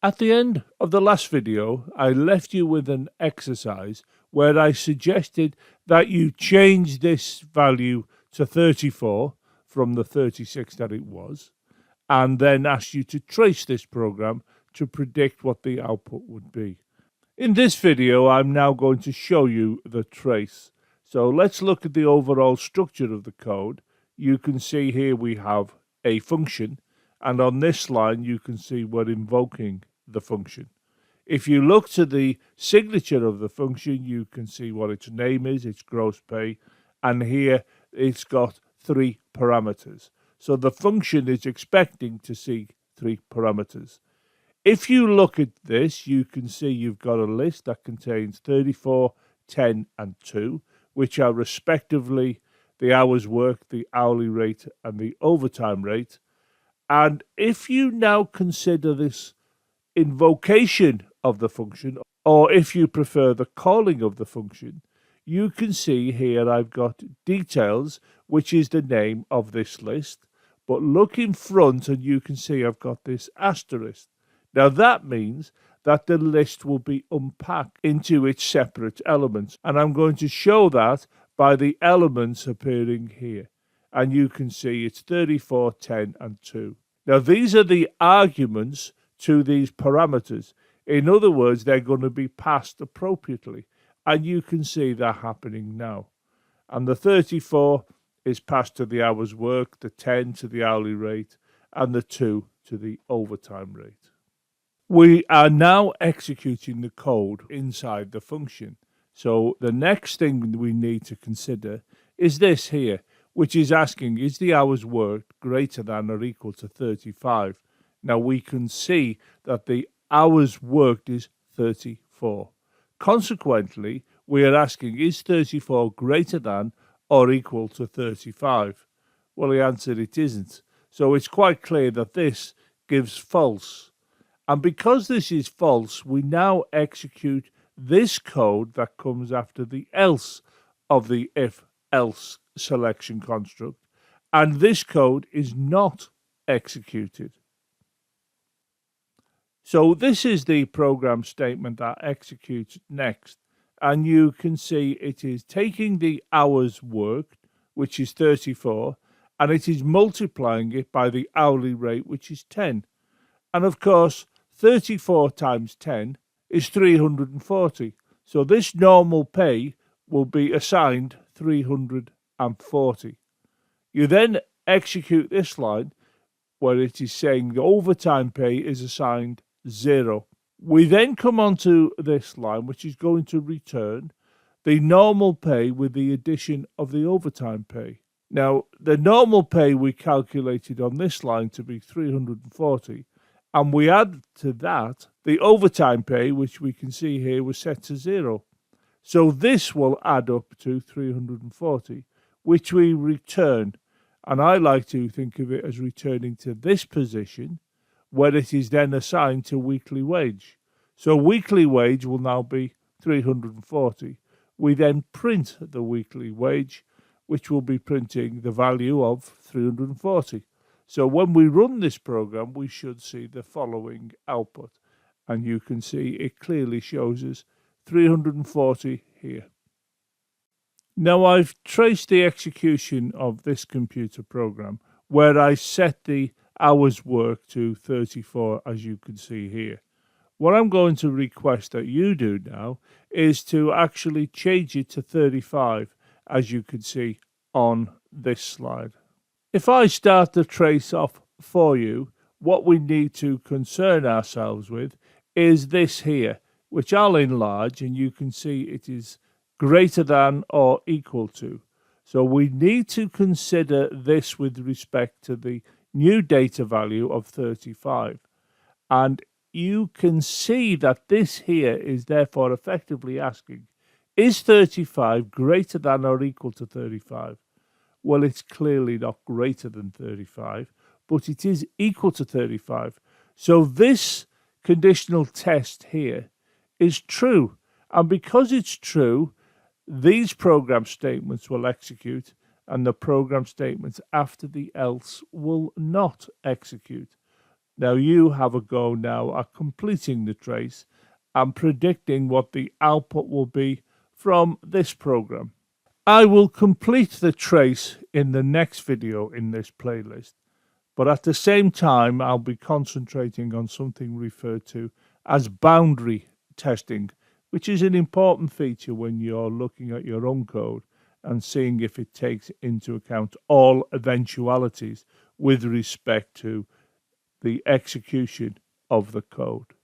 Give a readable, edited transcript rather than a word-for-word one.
At the end of the last video, I left you with an exercise where I suggested that you change this value to 34 from the 36 that it was, and then asked you to trace this program to predict what the output would be. In this video, I'm now going to show you the trace. So let's look at the overall structure of the code. You can see here we have a function, and on this line you can see we're invoking the function. If you look to the signature of the function, you can see what its name is, its gross pay, and here it's got 3 parameters. So the function is expecting to see 3 parameters. If you look at this, you can see you've got a list that contains 34, 10, and 2, which are respectively the hours worked, the hourly rate, and the overtime rate. And if you now consider this invocation of the function, or if you prefer the calling of the function, you can see here I've got details, which is the name of this list. But look in front and you can see I've got this asterisk. Now that means that the list will be unpacked into its separate elements. And I'm going to show that by the elements appearing here. And you can see it's 34, 10, and 2. Now these are the arguments to these parameters. In other words, they're going to be passed appropriately. And you can see that happening now. And the 34 is passed to the hours worked, the 10 to the hourly rate, and the 2 to the overtime rate. We are now executing the code inside the function. So the next thing we need to consider is this here, which is asking, is the hours worked greater than or equal to 35? Now we can see that the hours worked is 34. Consequently, we are asking, is 34 greater than or equal to 35? Well, the answer it isn't. So it's quite clear that this gives false. And because this is false, we now execute this code that comes after the else of the if-else selection construct. And this code is not executed. So this is the program statement that executes next. And you can see it is taking the hours worked, which is 34, and it is multiplying it by the hourly rate, which is 10. And of course, 34 times 10 is 340. So this normal pay will be assigned 340. You then execute this line where it is saying the overtime pay is assigned 0. We then come on to this line, which is going to return the normal pay with the addition of the overtime pay. Now, the normal pay we calculated on this line to be 340, and we add to that the overtime pay, which we can see here was set to 0. So this will add up to 340, which we return. And I like to think of it as returning to this position, where it is then assigned to weekly wage. So weekly wage will now be 340. We then print the weekly wage, which will be printing the value of 340. So when we run this program, we should see the following output. And you can see it clearly shows us 340 here. Now I've traced the execution of this computer program where I set the hours work to 34, as you can see here. What I'm going to request that you do now is to actually change it to 35, as you can see on this slide. If I start the trace off for you, what we need to concern ourselves with is this here, which I'll enlarge, and you can see it is greater than or equal to. So we need to consider this with respect to the new data value of 35. And you can see that this here is therefore effectively asking, is 35 greater than or equal to 35? Well, it's clearly not greater than 35, but it is equal to 35. So this conditional test here is true. And because it's true, these program statements will execute, and the program statements after the else will not execute. Now you have a go now at completing the trace and predicting what the output will be from this program. I will complete the trace in the next video in this playlist, but at the same time I'll be concentrating on something referred to as boundary testing, which is an important feature when you're looking at your own code and seeing if it takes into account all eventualities with respect to the execution of the code.